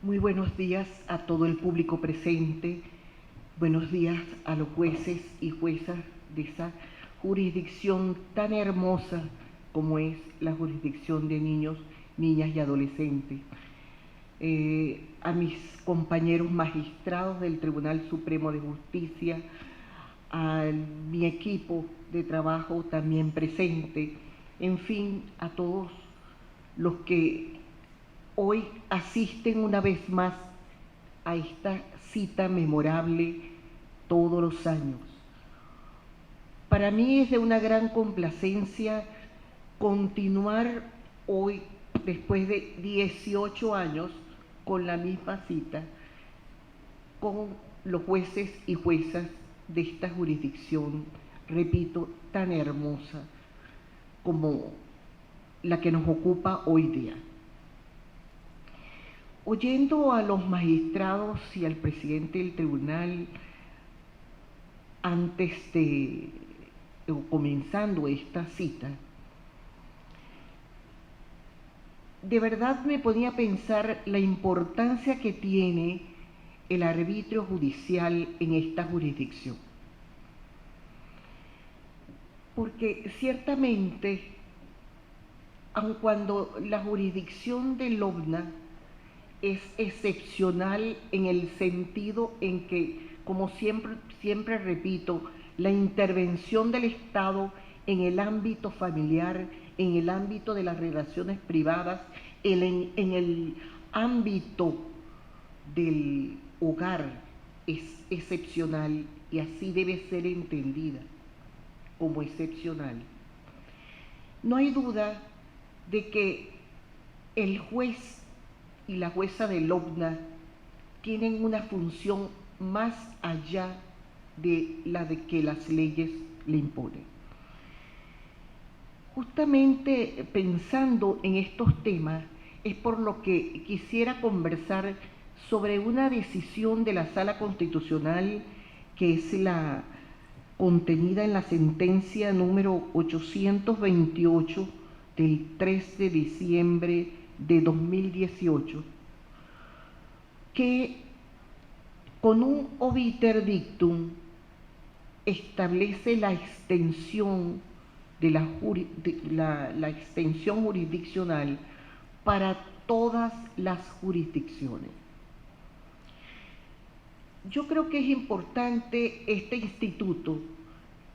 Muy buenos días a todo el público presente, buenos días a los jueces y juezas de esa jurisdicción tan hermosa como es la jurisdicción de niños, niñas y adolescentes. A mis compañeros magistrados del Tribunal Supremo de Justicia, a mi equipo de trabajo también presente, en fin, a todos los que hoy asisten una vez más a esta cita memorable todos los años. Para mí es de una gran complacencia continuar hoy, después de 18 años, con la misma cita, con los jueces y juezas de esta jurisdicción, repito, tan hermosa como la que nos ocupa hoy día. Oyendo a los magistrados y al presidente del tribunal comenzando esta cita, de verdad me ponía a pensar la importancia que tiene el arbitrio judicial en esta jurisdicción. Porque ciertamente, aun cuando la jurisdicción del OVNA es excepcional en el sentido en que, como siempre repito, la intervención del Estado en el ámbito familiar, en el ámbito de las relaciones privadas, en el ámbito del hogar es excepcional y así debe ser entendida como excepcional. No hay duda de que el juez y la jueza del OVNA tienen una función más allá de la de que las leyes le imponen. Justamente pensando en estos temas es por lo que quisiera conversar sobre una decisión de la Sala Constitucional que es la contenida en la sentencia número 828 del 3 de diciembre de 2018, que con un obiter dictum establece la extensión de la extensión jurisdiccional para todas las jurisdicciones. Yo creo que es importante este instituto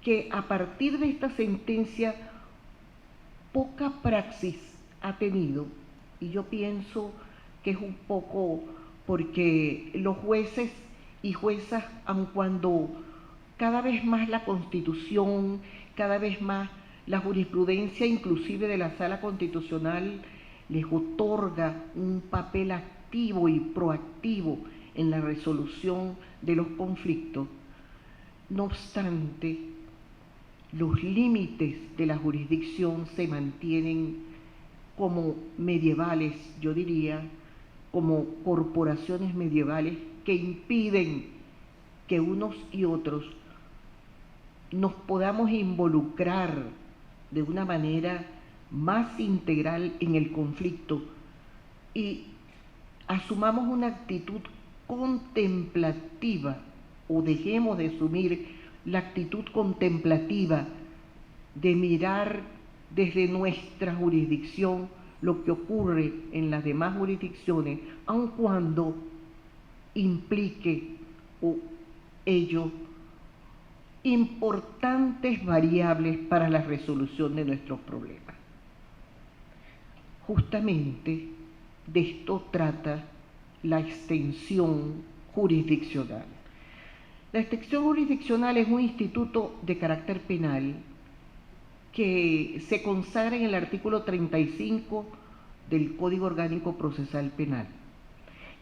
que a partir de esta sentencia poca praxis ha tenido, y yo pienso que es un poco porque los jueces y juezas, aun cuando cada vez más la Constitución, cada vez más la jurisprudencia inclusive de la Sala Constitucional les otorga un papel activo y proactivo en la resolución de los conflictos, no obstante, los límites de la jurisdicción se mantienen como medievales, yo diría, como corporaciones medievales que impiden que unos y otros nos podamos involucrar de una manera más integral en el conflicto y asumamos una actitud contemplativa o dejemos de asumir la actitud contemplativa de mirar desde nuestra jurisdicción lo que ocurre en las demás jurisdicciones, aun cuando implique ello importantes variables para la resolución de nuestros problemas. Justamente de esto trata la extensión jurisdiccional. La extensión jurisdiccional es un instituto de carácter penal que se consagra en el artículo 35 del Código Orgánico Procesal Penal.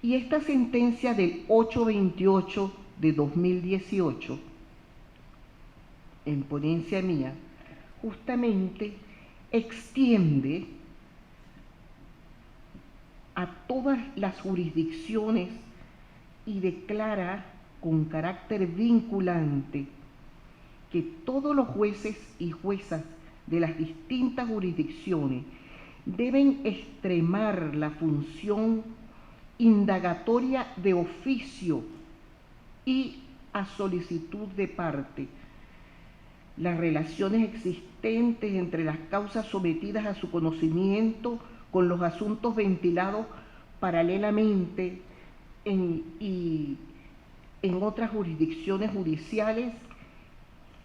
Y esta sentencia del 828 de 2018, en ponencia mía, justamente extiende a todas las jurisdicciones y declara con carácter vinculante que todos los jueces y juezas de las distintas jurisdicciones deben extremar la función indagatoria de oficio y a solicitud de parte. Las relaciones existentes entre las causas sometidas a su conocimiento con los asuntos ventilados paralelamente en otras jurisdicciones judiciales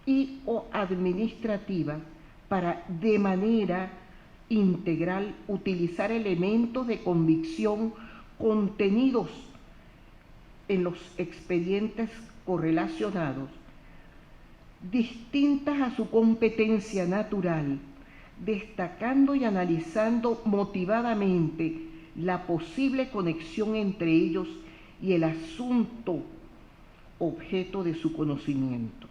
y o administrativas para de manera integral utilizar elementos de convicción contenidos en los expedientes correlacionados, distintas a su competencia natural, destacando y analizando motivadamente la posible conexión entre ellos y el asunto objeto de su conocimiento.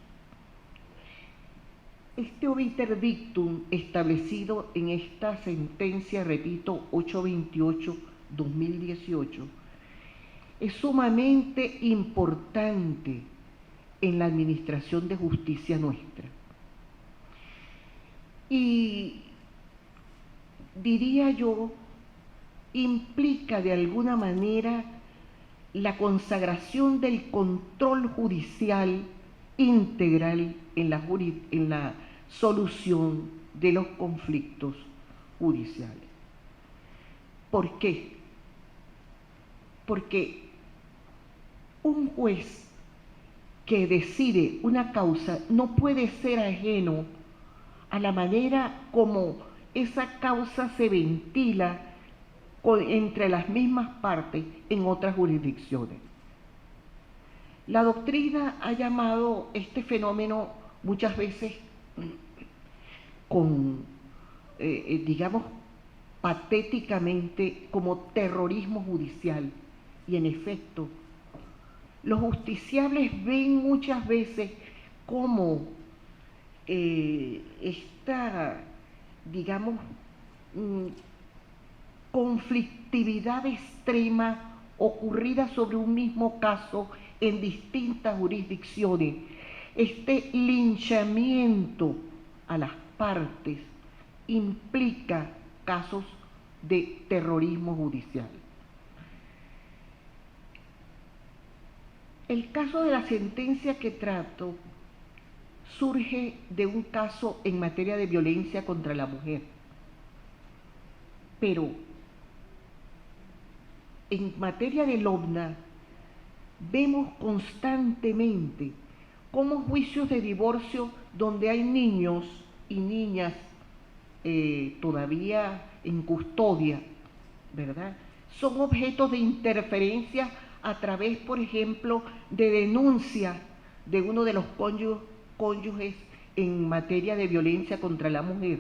Este obiter dictum establecido en esta sentencia, repito, 828/2018, es sumamente importante en la administración de justicia nuestra. Y diría yo, implica de alguna manera la consagración del control judicial integral en la solución de los conflictos judiciales. ¿Por qué? Porque un juez que decide una causa no puede ser ajeno a la manera como esa causa se ventila entre las mismas partes en otras jurisdicciones. La doctrina ha llamado este fenómeno muchas veces digamos, patéticamente como terrorismo judicial. Y en efecto, los justiciables ven muchas veces cómo esta, digamos, conflictividad extrema ocurrida sobre un mismo caso en distintas jurisdicciones, este linchamiento a las partes implica casos de terrorismo judicial. El caso de la sentencia que trato surge de un caso en materia de violencia contra la mujer, pero en materia de LOBNA vemos constantemente cómo juicios de divorcio donde hay niños y niñas todavía en custodia, ¿verdad?, son objetos de interferencia a través, por ejemplo, de denuncia de uno de los cónyuges en materia de violencia contra la mujer.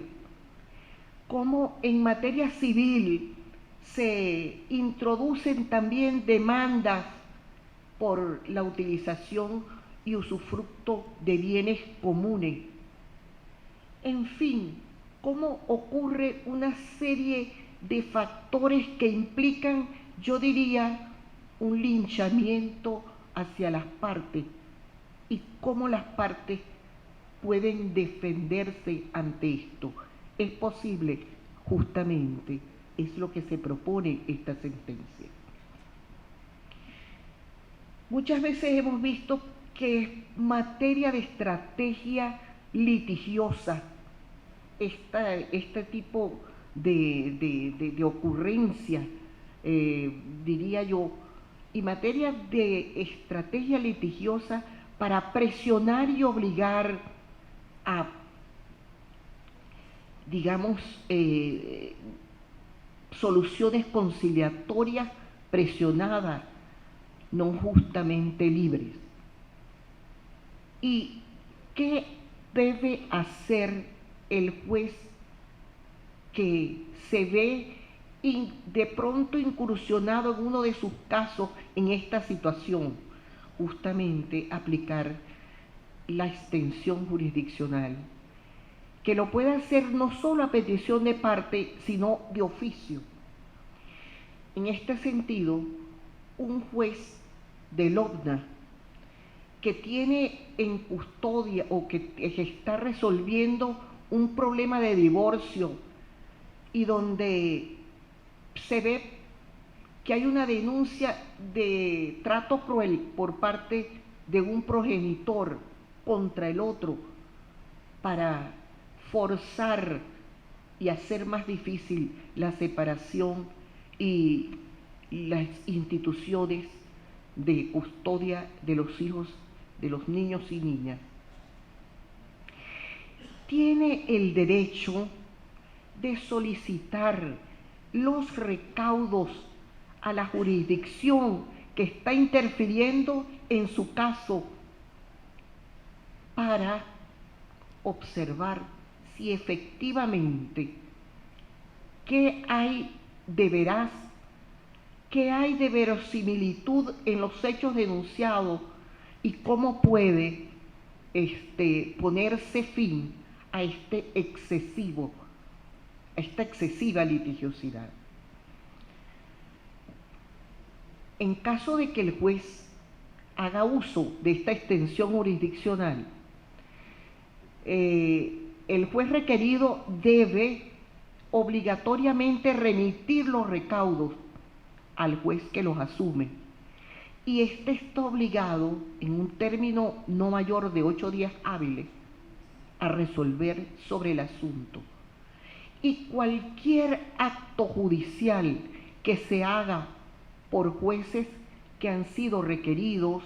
Como en materia civil se introducen también demandas por la utilización y usufructo de bienes comunes. En fin, cómo ocurre una serie de factores que implican, yo diría, un linchamiento hacia las partes y cómo las partes pueden defenderse ante esto. Es posible, justamente, es lo que se propone esta sentencia. Muchas veces hemos visto que es materia de estrategia litigiosa este tipo de ocurrencia, diría yo, y materia de estrategia litigiosa para presionar y obligar a, digamos, soluciones conciliatorias presionadas, no justamente libres. ¿Y qué debe hacer el juez que se ve de pronto incursionado en uno de sus casos en esta situación? Justamente aplicar la extensión jurisdiccional, que lo puede hacer no solo a petición de parte, sino de oficio. En este sentido, un juez de LOBNA que tiene en custodia o que está resolviendo un problema de divorcio y donde se ve que hay una denuncia de trato cruel por parte de un progenitor contra el otro para forzar y hacer más difícil la separación y las instituciones de custodia de los hijos, de los niños y niñas. Tiene el derecho de solicitar los recaudos a la jurisdicción que está interfiriendo en su caso para observar si efectivamente qué hay de veraz, qué hay de verosimilitud en los hechos denunciados y cómo puede ponerse fin a esta excesiva litigiosidad. En caso de que el juez haga uso de esta extensión jurisdiccional, el juez requerido debe obligatoriamente remitir los recaudos al juez que los asume, y éste está obligado en un término no mayor de 8 días hábiles a resolver sobre el asunto. Y cualquier acto judicial que se haga por jueces que han sido requeridos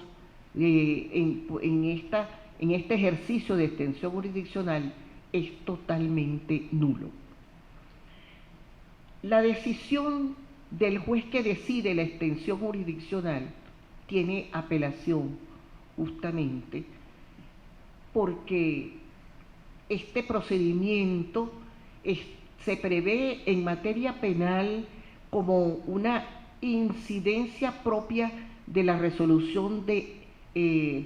en este ejercicio de extensión jurisdiccional es totalmente nulo. La decisión del juez que decide la extensión jurisdiccional tiene apelación, justamente porque este procedimiento se prevé en materia penal como una incidencia propia de la resolución de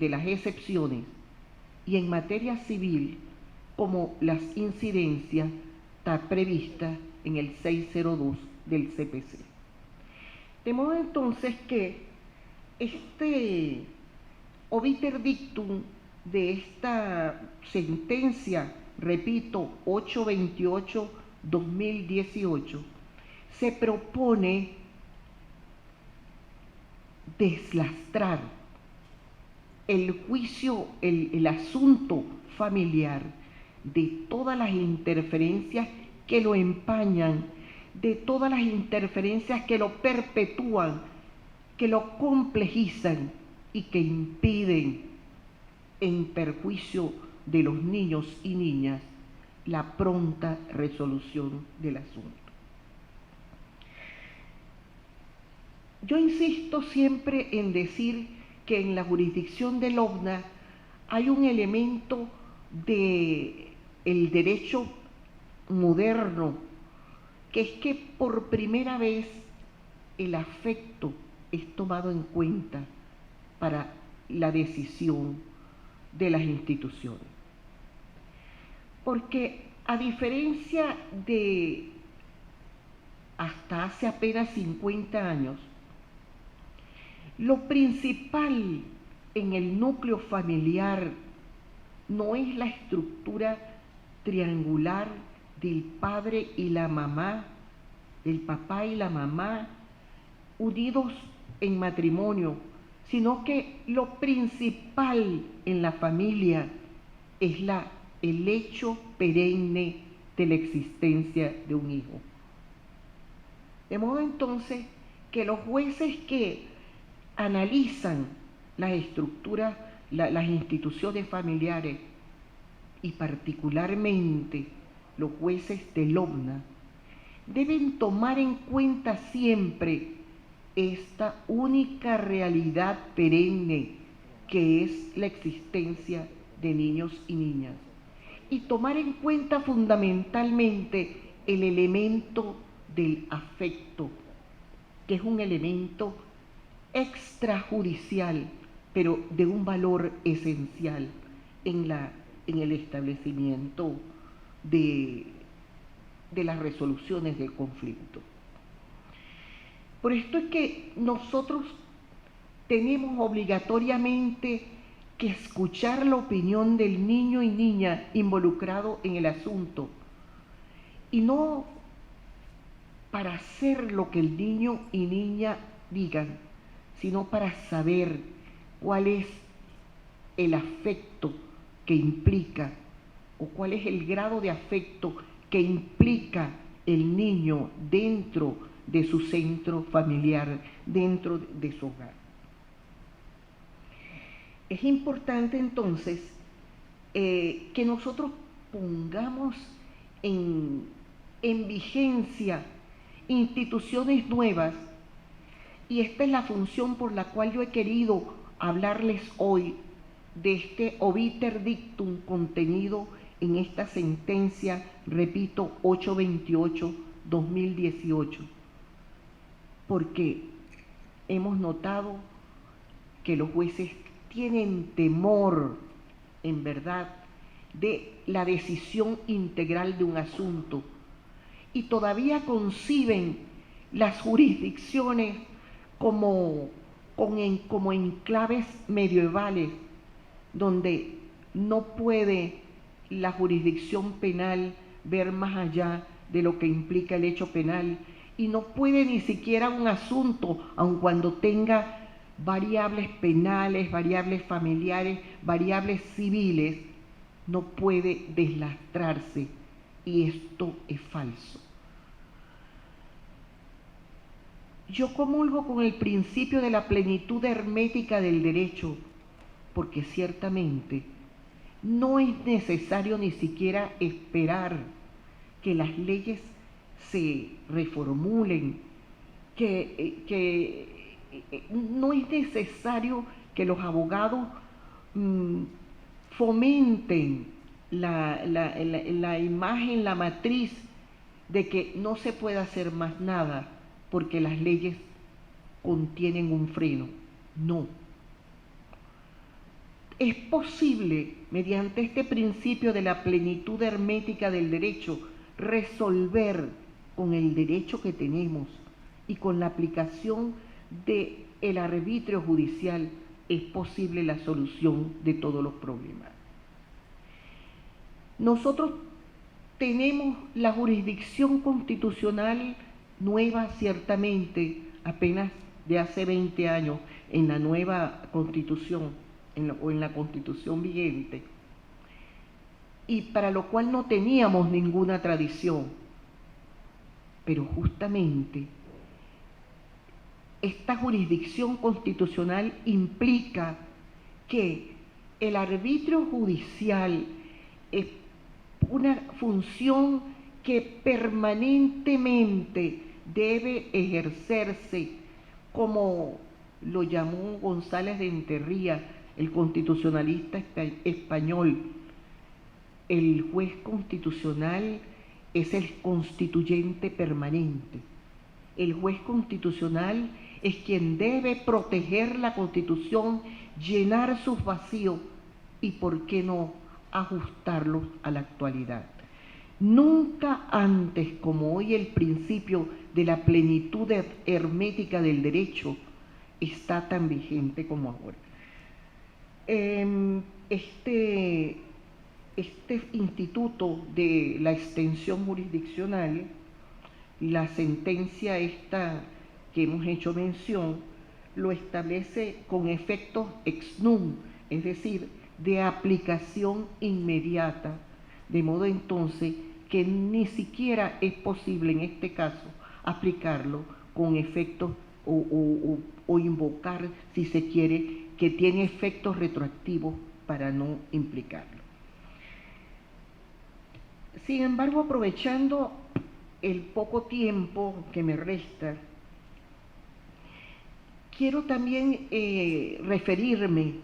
las excepciones, y en materia civil como las incidencias está prevista en el 602 del CPC. De modo entonces que este obiter dictum de esta sentencia, repito, 828-2018, se propone deslastrar el juicio, el asunto familiar de todas las interferencias que lo empañan, de todas las interferencias que lo perpetúan, que lo complejizan y que impiden, en perjuicio de los niños y niñas, la pronta resolución del asunto. Yo insisto siempre en decir que en la jurisdicción del OVNA hay un elemento del derecho moderno, que es que por primera vez el afecto es tomado en cuenta para la decisión de las instituciones. Porque a diferencia de hasta hace apenas 50 años, lo principal en el núcleo familiar no es la estructura triangular del padre y la mamá, del papá y la mamá unidos en matrimonio, sino que lo principal en la familia es el hecho perenne de la existencia de un hijo. De modo entonces que los jueces que analizan las estructuras, las instituciones familiares, y particularmente los jueces del OVNA, deben tomar en cuenta siempre esta única realidad perenne que es la existencia de niños y niñas, y tomar en cuenta fundamentalmente el elemento del afecto, que es un elemento extrajudicial, pero de un valor esencial en el establecimiento de las resoluciones del conflicto. Por esto es que nosotros tenemos obligatoriamente que escuchar la opinión del niño y niña involucrado en el asunto, y no para hacer lo que el niño y niña digan, sino para saber cuál es el afecto que implica o cuál es el grado de afecto que implica el niño dentro de su centro familiar, dentro de su hogar. Es importante entonces que nosotros pongamos en vigencia instituciones nuevas, y esta es la función por la cual yo he querido hablarles hoy de este obiter dictum contenido en esta sentencia, repito, 828-2018, porque hemos notado que los jueces tienen temor, en verdad, de la decisión integral de un asunto y todavía conciben las jurisdicciones como enclaves medievales, donde no puede la jurisdicción penal ver más allá de lo que implica el hecho penal, y no puede ni siquiera un asunto, aun cuando tenga variables penales, variables familiares, variables civiles, no puede deslastrarse, y esto es falso. Yo comulgo con el principio de la plenitud hermética del derecho, porque ciertamente no es necesario ni siquiera esperar que las leyes se reformulen, que no es necesario que los abogados fomenten la imagen, la matriz de que no se puede hacer más nada porque las leyes contienen un freno. No. Es posible, mediante este principio de la plenitud hermética del derecho, resolver con el derecho que tenemos y con la aplicación del arbitrio judicial, es posible la solución de todos los problemas. Nosotros tenemos la jurisdicción constitucional nueva, ciertamente, apenas de hace 20 años, en la nueva constitución, o en la constitución vigente, y para lo cual no teníamos ninguna tradición. Pero justamente esta jurisdicción constitucional implica que el arbitrio judicial es una función que permanentemente debe ejercerse, como lo llamó González de Enterría, el constitucionalista español. El juez constitucional es el constituyente permanente. El juez constitucional es quien debe proteger la Constitución, llenar sus vacíos y, ¿por qué no?, ajustarlos a la actualidad. Nunca antes como hoy el principio de la plenitud hermética del derecho está tan vigente como ahora. Este instituto de la extensión jurisdiccional, la sentencia esta que hemos hecho mención, lo establece con efectos ex nunc, es decir, de aplicación inmediata, de modo entonces que ni siquiera es posible en este caso aplicarlo con efectos o invocar, si se quiere, que tiene efectos retroactivos para no implicarlo. Sin embargo, aprovechando el poco tiempo que me resta, quiero también referirme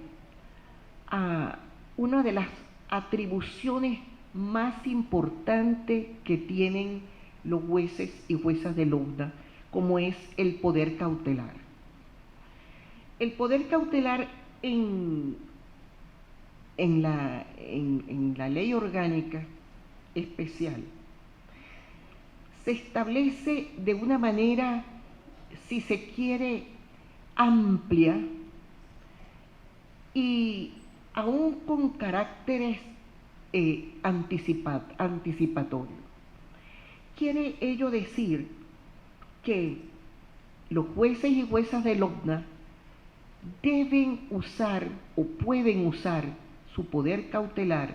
a una de las atribuciones más importantes que tienen los jueces y juezas de Lounda, como es el poder cautelar. El poder cautelar en la ley orgánica especial se establece de una manera, si se quiere, amplia y aún con caracteres anticipatorios. Quiere ello decir que los jueces y juezas del OCNA deben usar o pueden usar su poder cautelar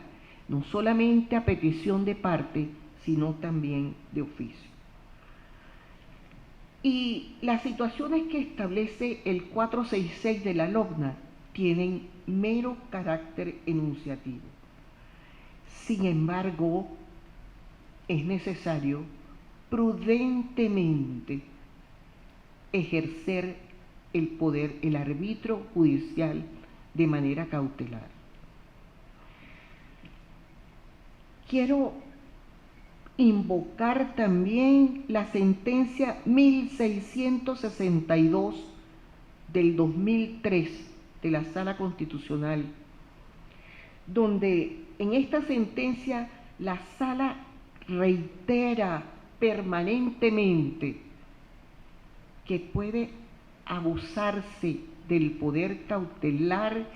no solamente a petición de parte, sino también de oficio. Y las situaciones que establece el 466 de la LOCNA tienen mero carácter enunciativo. Sin embargo, es necesario prudentemente ejercer el poder, el arbitrio judicial de manera cautelar. Quiero invocar también la sentencia 1662 del 2003 de la Sala Constitucional, donde en esta sentencia la Sala reitera permanentemente que puede abusarse del poder cautelar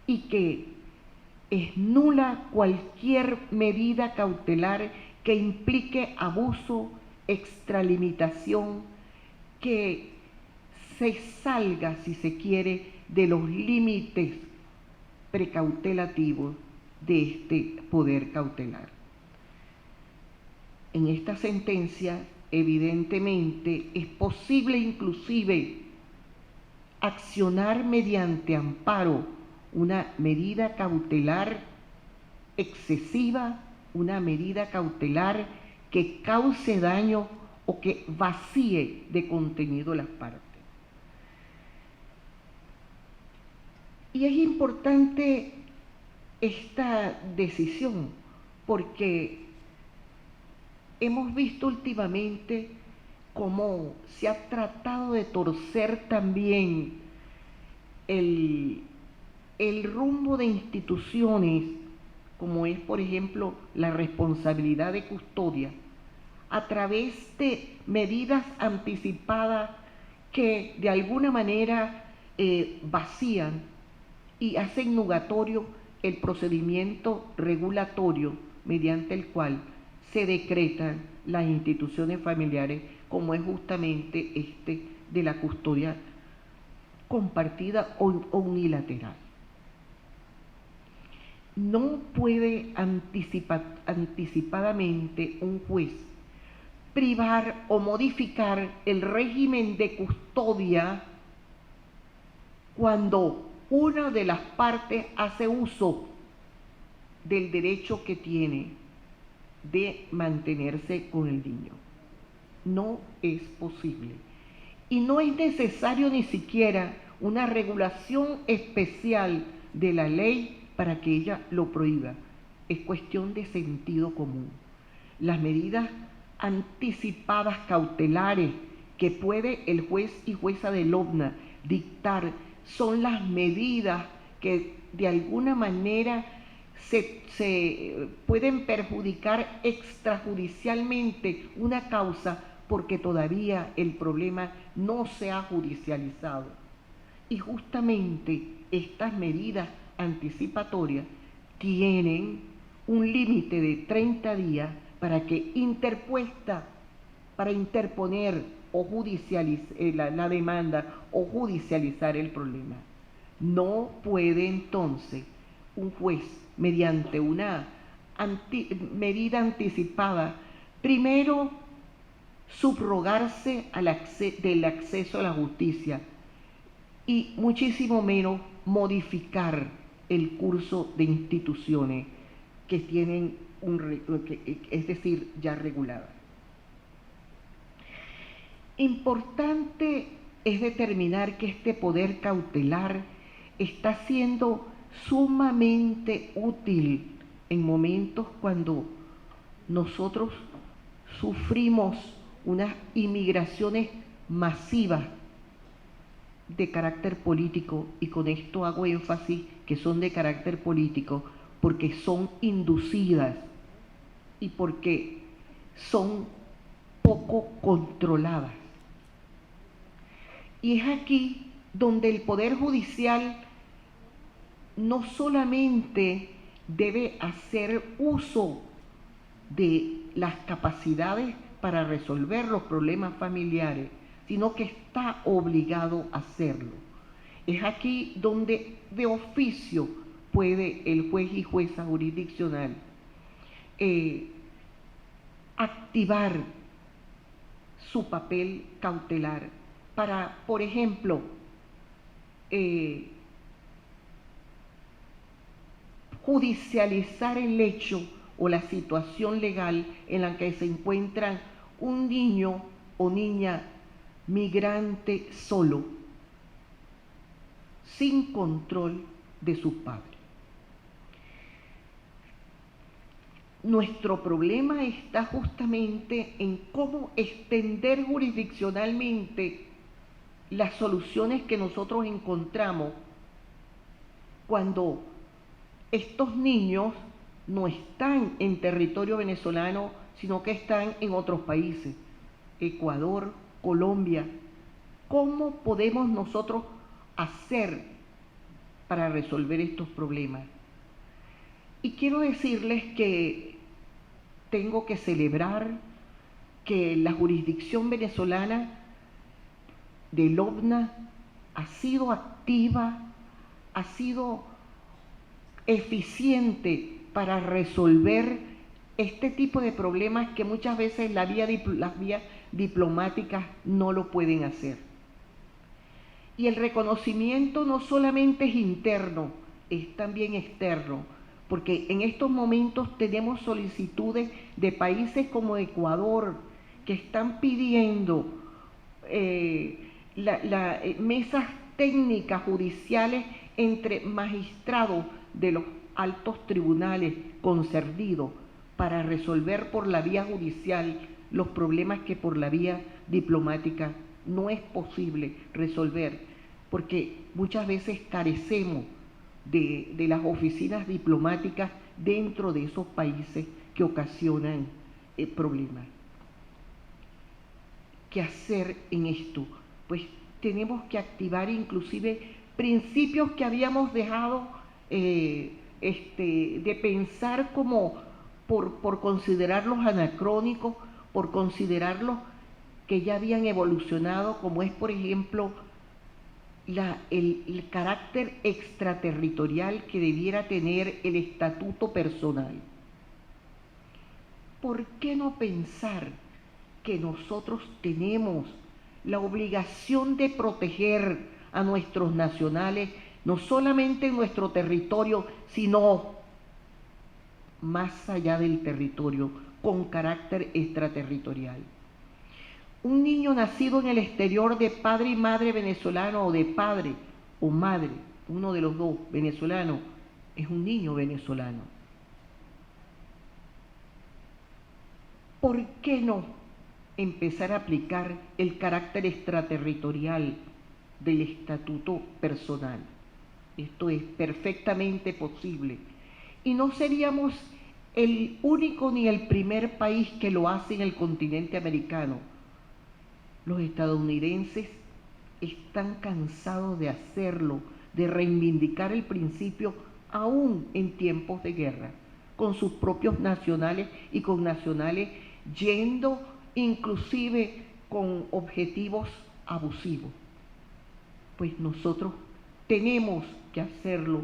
y que es nula cualquier medida cautelar que implique abuso, extralimitación, que se salga, si se quiere, de los límites precautelativos de este poder cautelar. En esta sentencia, evidentemente, es posible inclusive accionar mediante amparo una medida cautelar excesiva, una medida cautelar que cause daño o que vacíe de contenido las partes. Y es importante esta decisión porque hemos visto últimamente cómo se ha tratado de torcer también el rumbo de instituciones, como es, por ejemplo, la responsabilidad de custodia, a través de medidas anticipadas que de alguna manera vacían y hacen nugatorio el procedimiento regulatorio mediante el cual se decretan las instituciones familiares, como es justamente este de la custodia compartida o unilateral. No puede anticipadamente un juez privar o modificar el régimen de custodia cuando una de las partes hace uso del derecho que tiene de mantenerse con el niño. No es posible. Y no es necesario ni siquiera una regulación especial de la ley para que ella lo prohíba. Es cuestión de sentido común. Las medidas anticipadas cautelares que puede el juez y jueza del OCNA dictar son las medidas que de alguna manera se pueden perjudicar extrajudicialmente una causa porque todavía el problema no se ha judicializado. Y justamente estas medidas anticipatorias tienen un límite de 30 días para que para interponer o judicializar la demanda o judicializar el problema. No puede entonces un juez, mediante una medida anticipada, primero subrogarse del acceso a la justicia y muchísimo menos modificar el curso de instituciones que tienen es decir, ya reguladas. Importante es determinar que este poder cautelar está siendo sumamente útil en momentos cuando nosotros sufrimos unas inmigraciones masivas de carácter político, y con esto hago énfasis que son de carácter político porque son inducidas y porque son poco controladas. Y es aquí donde el Poder Judicial no solamente debe hacer uso de las capacidades para resolver los problemas familiares, sino que está obligado a hacerlo. Es aquí donde de oficio puede el juez y jueza jurisdiccional activar su papel cautelar para, por ejemplo, judicializar el hecho o la situación legal en la que se encuentran un niño o niña migrante solo, sin control de sus padres. Nuestro problema está justamente en cómo extender jurisdiccionalmente las soluciones que nosotros encontramos cuando estos niños no están en territorio venezolano, sino que están en otros países, Ecuador, Colombia. ¿Cómo podemos nosotros hacer para resolver estos problemas? Y quiero decirles que tengo que celebrar que la jurisdicción venezolana del OVNA ha sido activa, ha sido eficiente para resolver este tipo de problemas que muchas veces las vías diplomáticas no lo pueden hacer. Y el reconocimiento no solamente es interno, es también externo, porque en estos momentos tenemos solicitudes de países como Ecuador que están pidiendo mesas técnicas judiciales entre magistrados de los altos tribunales concernidos para resolver por la vía judicial los problemas que por la vía diplomática no es posible resolver, porque muchas veces carecemos de las oficinas diplomáticas dentro de esos países que ocasionan problemas. ¿Qué hacer en esto? Pues tenemos que activar inclusive principios que habíamos dejado de pensar como por considerarlos anacrónicos, por considerarlos que ya habían evolucionado, como es, por ejemplo, el carácter extraterritorial que debiera tener el estatuto personal. ¿Por qué no pensar que nosotros tenemos la obligación de proteger a nuestros nacionales, no solamente en nuestro territorio, sino más allá del territorio, con carácter extraterritorial? Un niño nacido en el exterior de padre y madre venezolano, o de padre o madre, uno de los dos, venezolano, es un niño venezolano. ¿Por qué no empezar a aplicar el carácter extraterritorial del estatuto personal? Esto es perfectamente posible. Y no seríamos el único ni el primer país que lo hace en el continente americano. Los estadounidenses están cansados de hacerlo, de reivindicar el principio aún en tiempos de guerra, con sus propios nacionales y con nacionales yendo inclusive con objetivos abusivos. Pues nosotros tenemos que hacerlo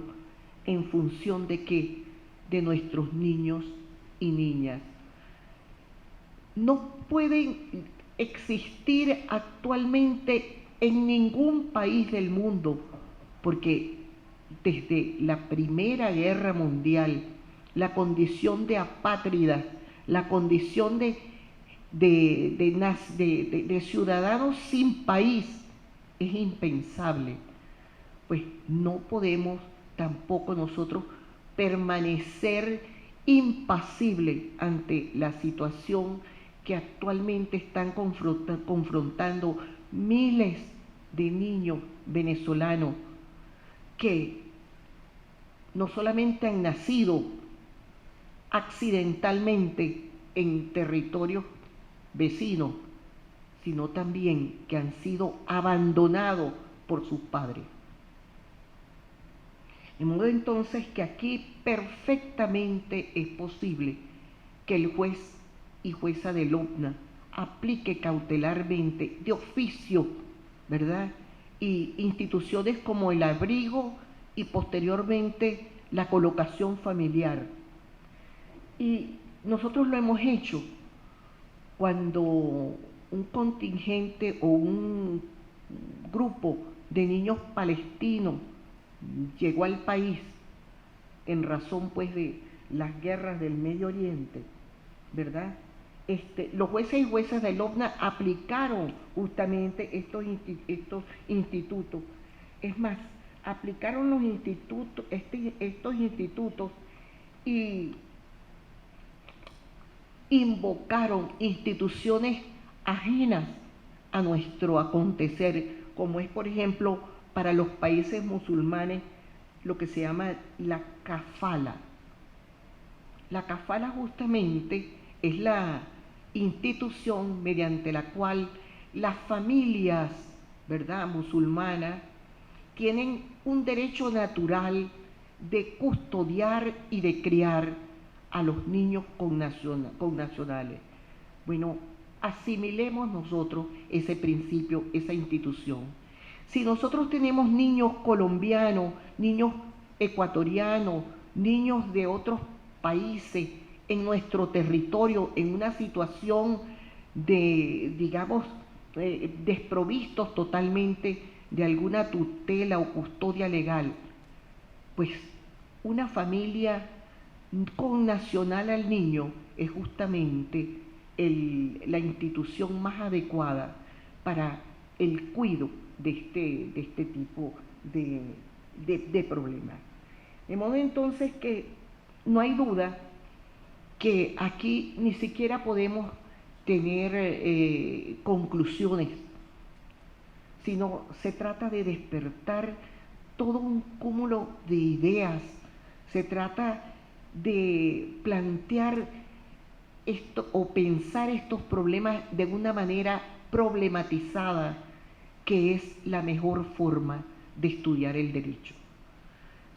en función de qué, de nuestros niños y niñas. No pueden existir actualmente en ningún país del mundo, porque desde la Primera Guerra Mundial, la condición de apátridas, la condición de ciudadanos sin país es impensable. Pues no podemos tampoco nosotros permanecer impasibles ante la situación que actualmente están confrontando miles de niños venezolanos que no solamente han nacido accidentalmente en territorios vecinos, sino también que han sido abandonados por sus padres. De modo entonces que aquí perfectamente es posible que el juez y jueza del OVNA aplique cautelarmente de oficio, ¿verdad? Y instituciones como el abrigo y posteriormente la colocación familiar. Y nosotros lo hemos hecho cuando un contingente o un grupo de niños palestinos llegó al país en razón pues de las guerras del Medio Oriente, ¿verdad? Los jueces y juezas del OVNA aplicaron justamente estos institutos. Es más, aplicaron los institutos, estos institutos y invocaron instituciones ajenas a nuestro acontecer, como es por ejemplo para los países musulmanes lo que se llama la kafala. La kafala justamente es la institución mediante la cual las familias, ¿verdad?, musulmanas tienen un derecho natural de custodiar y de criar a los niños connacionales. Bueno, asimilemos nosotros ese principio, esa institución. Si nosotros tenemos niños colombianos, niños ecuatorianos, niños de otros países en nuestro territorio, en una situación de, digamos, desprovistos totalmente de alguna tutela o custodia legal, pues una familia connacional al niño es justamente la institución más adecuada para el cuidado de este tipo de problemas. De modo entonces que no hay duda que aquí ni siquiera podemos tener conclusiones, sino se trata de despertar todo un cúmulo de ideas, se trata de plantear esto o pensar estos problemas de una manera problematizada, que es la mejor forma de estudiar el derecho.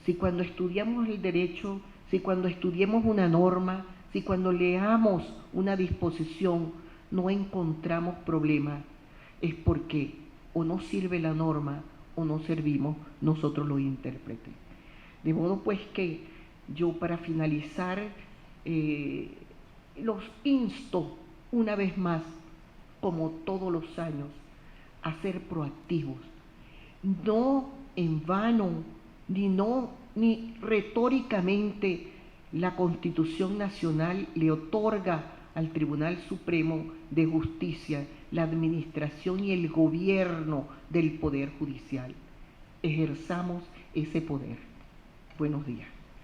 Si cuando estudiamos el derecho, si cuando estudiemos una norma, si cuando leamos una disposición no encontramos problemas, es porque o no sirve la norma o no servimos nosotros los intérpretes. De modo pues que yo, para finalizar, los insto una vez más, como todos los años, a ser proactivos. No en vano, ni retóricamente la Constitución Nacional le otorga al Tribunal Supremo de Justicia la administración y el gobierno del Poder Judicial. Ejerzamos ese poder. Buenos días.